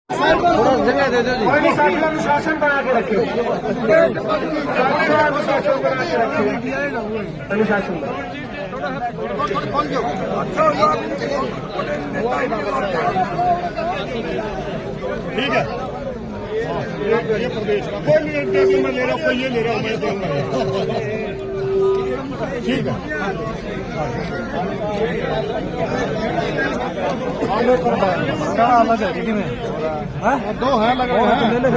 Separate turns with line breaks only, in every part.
थोड़ा जगह दे दो जी।
अनुशासन बना के रखे, अनुशासन बना के रखे, अनुशासन ठीक है। ये प्रदेश का कोई नहीं इंटरव्यू में ले रहा हूँ, कोई ये ले रहा हूँ, मैं दूंगा। ठीक है। अलग है में दो है लगे ले ले,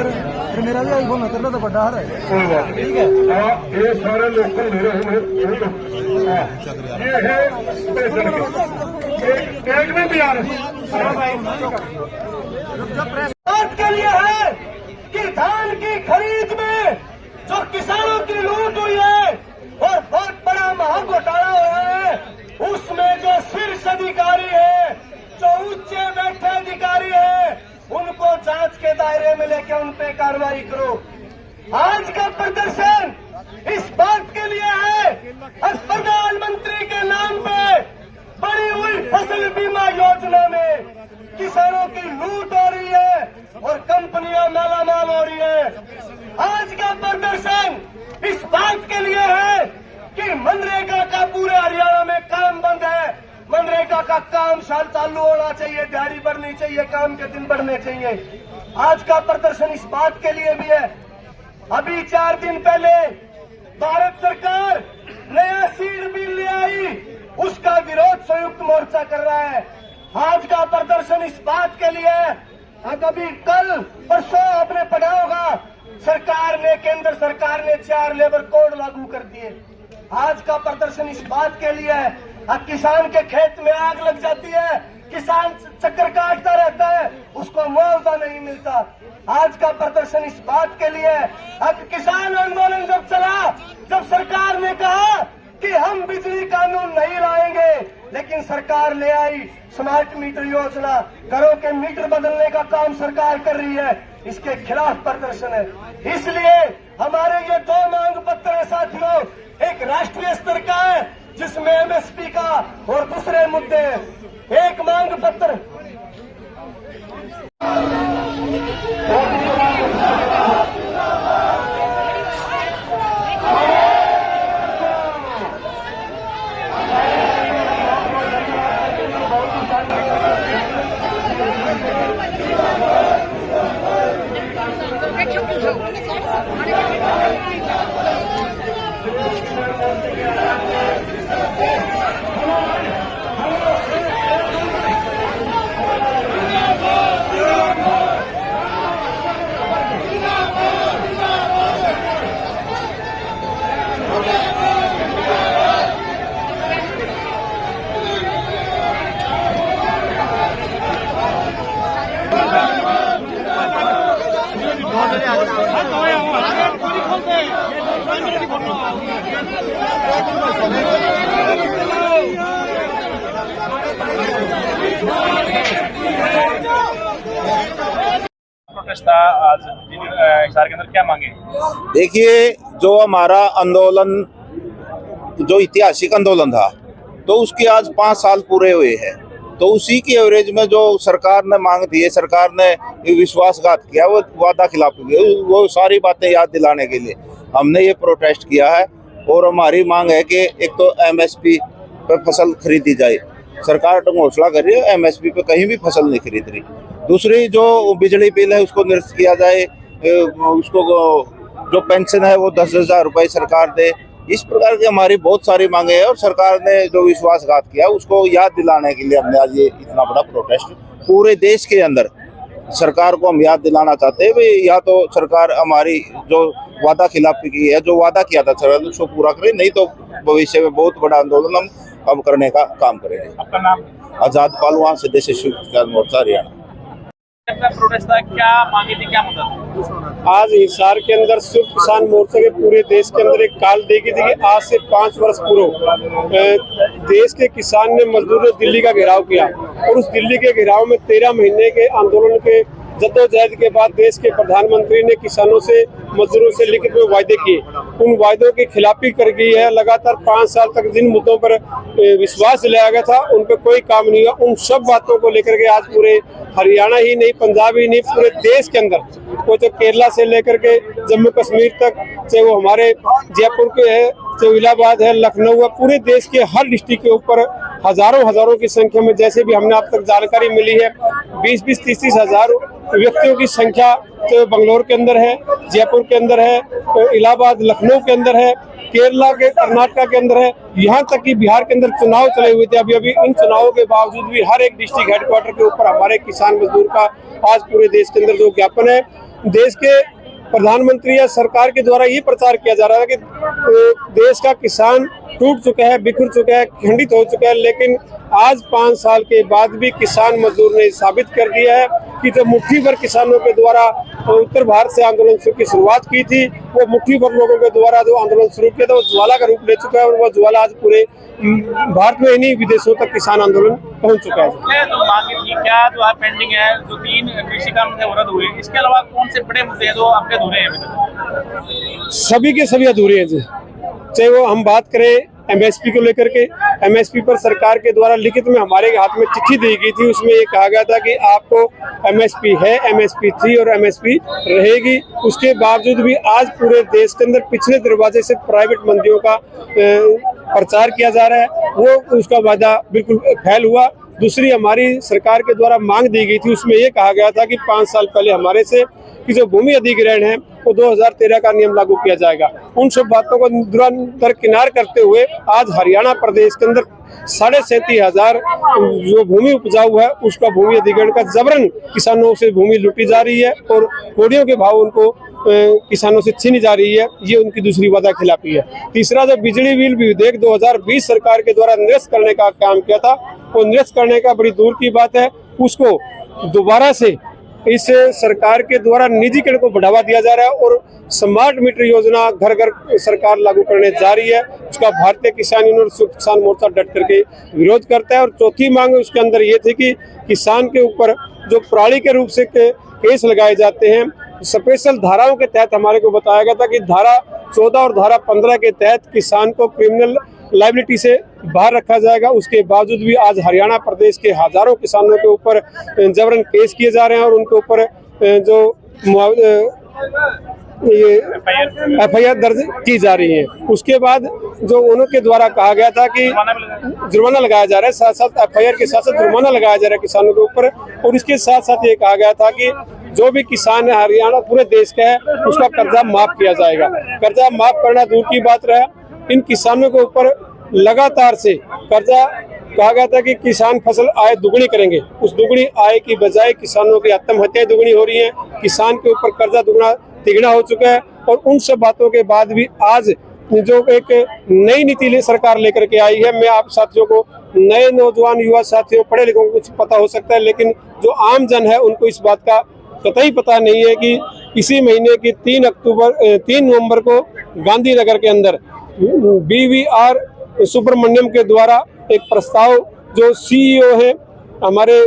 फिर मेरा भी आईफोन है, तेरा तो बड़ा है। ठीक है, ये सारे लोकल मेरे हैं, ये है एक में भी आ रहे बात के लिए है कि धान की खरीद में जो किसानों की लूट हुई है और बहुत बड़ा महाघोटाला हुआ है, उसमें जो शीर्ष अधिकारी है, जो ऊंचे बैठे अधिकारी है, उनको जांच के दायरे में लेके उन पे कार्रवाई करो। आज का प्रदर्शन इस बात के लिए है, आज प्रधानमंत्री के नाम पे बड़ी हुई फसल बीमा योजना में किसानों की लूट हो रही है और कंपनियां मालामाल हो रही है। आज का प्रदर्शन इस बात के लिए है कि मनरेगा का पूरे हरियाणा में काम बंद है। मनरेगा का काम चालू होना चाहिए, दिहाड़ी बढ़नी चाहिए, काम के दिन बढ़ने चाहिए। आज का प्रदर्शन इस बात के लिए भी है, अभी 4 दिन पहले भारत सरकार नया सीड बिल ले आई, उसका विरोध संयुक्त मोर्चा कर रहा है। आज का प्रदर्शन इस बात के लिए है, अभी कल परसों आपने पढ़ा होगा, सरकार ने, केंद्र सरकार ने 4 लेबर कोड लागू कर दिए। आज का प्रदर्शन इस बात के लिए है, किसान के खेत में आग लग जाती है, किसान चक्कर काटता रहता है, उसको मुआवजा नहीं मिलता। आज का प्रदर्शन इस बात के लिए है, किसान आंदोलन जब चला, जब सरकार ने कहा कि हम बिजली कानून नहीं लाएंगे, लेकिन सरकार ले आई स्मार्ट मीटर योजना, घरों के मीटर बदलने का काम सरकार कर रही है, इसके खिलाफ प्रदर्शन है। इसलिए हमारे ये 2 मांग पत्र है साथियों, एक राष्ट्रीय स्तर का है जिसमें एमएसपी का और दूसरे मुद्दे हैं। एक मांग पत्र प्रोटेस्ट था आज हिसार के अंदर, क्या मांगे?
देखिए, जो हमारा आंदोलन, जो ऐतिहासिक आंदोलन था, तो उसके आज 5 साल पूरे हुए हैं। तो उसी की एवरेज में जो सरकार ने मांग दी है, सरकार ने विश्वासघात किया, वो वादा खिलाफ किया, वो सारी बातें याद दिलाने के लिए हमने ये प्रोटेस्ट किया है। और हमारी मांग है कि एक तो एमएसपी पर फसल खरीदी जाए, सरकार तो घोषणा कर रही है एमएसपी पे कहीं भी फसल नहीं खरीद रही। दूसरी, जो बिजली बिल है उसको निरस्त किया जाए, उसको जो पेंशन है वो 10,000 रुपये सरकार दे। इस प्रकार की हमारी बहुत सारी मांगे हैं और सरकार ने जो विश्वासघात किया उसको याद दिलाने के लिए हमने आज ये इतना बड़ा प्रोटेस्ट पूरे देश के अंदर सरकार को हम याद दिलाना चाहते हैं। भाई, या तो सरकार हमारी जो वादा खिलाफी की है, जो वादा किया था सरकार उसको पूरा करे, नहीं तो भविष्य में बहुत बड़ा आंदोलन हम अब करने का काम करेंगे।
आपका नाम?
आजाद पालवान, स्वदेशी किसान मोर्चा, हरियाणा।
प्रोटेस्ट था, क्या मांगे थी, क्या मुद्दा?
आज हिसार के अंदर संयुक्त किसान मोर्चा के पूरे देश के अंदर एक कॉल देखी थी कि आज से 5 वर्ष पूर्व देश के किसान ने, मजदूर ने दिल्ली का घेराव किया और उस दिल्ली के घेराव में 13 महीने के आंदोलन के
जद्दोजहद के बाद देश के प्रधानमंत्री ने किसानों से, मजदूरों से लिखित में वायदे किए, उन वायदों की खिलाफी कर गई है। लगातार 5 साल तक जिन मुद्दों पर विश्वास दिलाया गया था उन पर कोई काम नहीं हुआ। उन सब बातों को लेकर के आज पूरे हरियाणा ही नहीं, पंजाब ही नहीं, पूरे देश के अंदर, वो तो केरला से लेकर के जम्मू कश्मीर तक, चाहे वो हमारे जयपुर के है, चाहे इलाहाबाद है, लखनऊ है, पूरे देश के हर डिस्ट्रिक्ट के ऊपर हजारों की संख्या में, जैसे भी हमने अब तक जानकारी मिली है, 20-20, 30-30 हजार व्यक्तियों की संख्या तो बंगलोर के अंदर है, जयपुर के अंदर है, इलाहाबाद, लखनऊ के अंदर है, केरला के, कर्नाटक के अंदर है, यहाँ तक कि बिहार के अंदर चुनाव चले हुए थे। अभी इन चुनावों के बावजूद भी हर एक डिस्ट्रिक्ट हेडक्वार्टर के ऊपर हमारे किसान मजदूर का आज पूरे देश के अंदर जो ज्ञापन है, देश के प्रधानमंत्री या सरकार के द्वारा ये प्रचार किया जा रहा है कि देश का किसान टूट चुका है, बिखर चुका है, खंडित हो चुका है, लेकिन आज 5 साल के बाद भी किसान मजदूर ने साबित कर दिया है कि जो मुट्ठी भर किसानों के द्वारा उत्तर भारत से आंदोलन की शुरुआत की थी, वो मुट्ठी भर लोगों के द्वारा जो आंदोलन शुरू किया था वो ज्वाला का रूप ले चुका है, और वो ज्वाला आज पूरे भारत में ही नहीं, विदेशों तक किसान आंदोलन पहुंच चुका है।
तो मांगे थी क्या जो है पेंडिंग है, जो 3 कृषि कानून थे वो रद्द हुए, इसके अलावा कौन से बड़े मुद्दे हैं जो आपके अधूरे हैं अभी तक?
सभी के सभी अधूरे हैं जी। चाहे वो हम बात करें एमएसपी को लेकर के, एमएसपी पर सरकार के द्वारा लिखित में हमारे हाथ में चिट्ठी दी गई थी, उसमें ये कहा गया था कि आपको एमएसपी है, एमएसपी थी और एमएसपी रहेगी। उसके बावजूद भी आज पूरे देश के अंदर पिछले दरवाजे से प्राइवेट मंडियों का प्रचार किया जा रहा है, वो उसका वादा बिल्कुल फेल हुआ। दूसरी हमारी सरकार के द्वारा मांग दी गई थी, उसमें ये कहा गया था कि 5 साल पहले हमारे से कि जो भूमि अधिग्रहण है वो 2013 का नियम लागू किया जाएगा। उन सब बातों को दरकिनार करते हुए आज हरियाणा प्रदेश के अंदर 37,500 जो भूमि उपजाऊ है उसका भूमि अधिग्रहण का जबरन किसानों से भूमि लूटी जा रही है और कोड़ियों के भाव उनको किसानों से छीनी जा रही है। ये उनकी दूसरी वादा खिलाफी है। तीसरा, जो बिजली बिल विधेयक 2020 सरकार के द्वारा निरस्त करने का काम किया था, वो निरस्त करने का बड़ी दूर की बात है, उसको दोबारा से इस सरकार के द्वारा निजीकरण को बढ़ावा दिया जा रहा है और स्मार्ट मीटर योजना घर घर सरकार लागू करने जा रही है। उसका भारतीय किसान यूनियन और संयुक्त किसान मोर्चा डट करके विरोध करता है। और चौथी मांग उसके अंदर ये थी कि किसान के ऊपर जो प्रणाली के रूप से केस लगाए जाते हैं, स्पेशल धाराओं के तहत हमारे को बताया गया था कि धारा 14 और धारा 15 के तहत किसान को क्रिमिनल लायबिलिटी से बाहर रखा जाएगा। उसके बावजूद भी आज हरियाणा प्रदेश के हजारों किसानों के ऊपर जबरन केस किए जा रहे हैं और उनके ऊपर जो ये FIR दर्ज की जा रही है। उसके बाद जो उनके द्वारा कहा गया था कि जुर्माना लगाया जा रहा है, साथ साथ FIR के साथ साथ जुर्माना लगाया जा रहा है किसानों के ऊपर। और इसके साथ साथ ये कहा गया था कि जो भी किसान हरियाणा पूरे देश का है उसका कर्जा माफ किया जाएगा। कर्जा माफ करना दूर की बात रहा, इन किसानों के ऊपर लगातार से कर्जा कहा गया था कि किसान फसल आय दुगनी करेंगे, उस दुगनी आय की बजाय किसानों की आत्महत्याएं दुगनी हो रही हैं, किसान के ऊपर कर्जा दुगना तिगुना हो चुका है। और उन सब बातों के बाद भी आज जो एक नई नीति सरकार लेकर के आई है, मैं आप साथियों को, नए नौजवान युवा साथियों, पढ़े लिखों को कुछ पता हो सकता है, लेकिन जो आम जन है उनको इस बात का कतई पता नहीं है कि इसी महीने की 3 नवंबर को गांधीनगर के अंदर BVR सुब्रमण्यम के द्वारा एक प्रस्ताव जो CEO है हमारे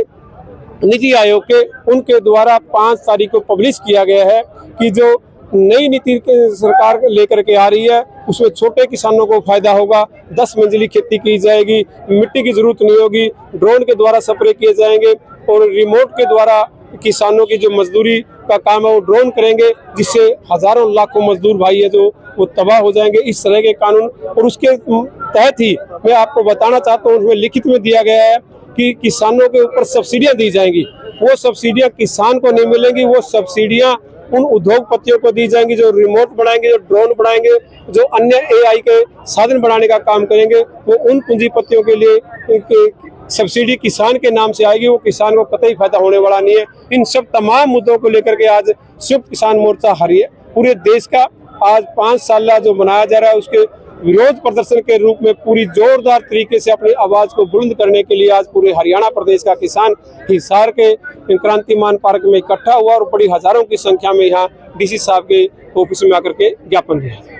नीति आयोग के, उनके द्वारा 5 तारीख को पब्लिश किया गया है कि जो नई नीति सरकार लेकर के आ रही है उसमें छोटे किसानों को फायदा होगा। 10 मंजिली खेती की जाएगी, मिट्टी की जरूरत नहीं होगी, ड्रोन के द्वारा स्प्रे किए जाएंगे और रिमोट के द्वारा किसानों की जो मजदूरी का काम है वो ड्रोन करेंगे, जिससे हजारों लाखों मजदूर भाई है जो वो तबाह हो जाएंगे। इस तरह के कानून, और उसके तहत ही मैं आपको बताना चाहता हूँ, उसमें लिखित में दिया गया है कि किसानों के ऊपर सब्सिडियां दी जाएंगी। वो सब्सिडियां किसान को नहीं मिलेंगी, वो सब्सिडियां उन उद्योगपतियों को दी जाएंगी जो रिमोट बनाएंगे, जो ड्रोन बनाएंगे, जो अन्य AI के साधन बनाने का काम करेंगे। वो उन पूंजीपतियों के लिए सब्सिडी किसान के नाम से आएगी, वो किसान को कतई फायदा होने वाला नहीं है। इन सब तमाम मुद्दों को लेकर के आज संयुक्त किसान मोर्चा पूरे देश का आज 5 साल जो मनाया जा रहा है उसके विरोध प्रदर्शन के रूप में पूरी जोरदार तरीके से अपनी आवाज को बुलंद करने के लिए आज पूरे हरियाणा प्रदेश का किसान हिसार के क्रांतिमान पार्क में इकट्ठा हुआ और बड़ी हजारों की संख्या में यहाँ DC साहब के ऑफिस में आकर के ज्ञापन दिया।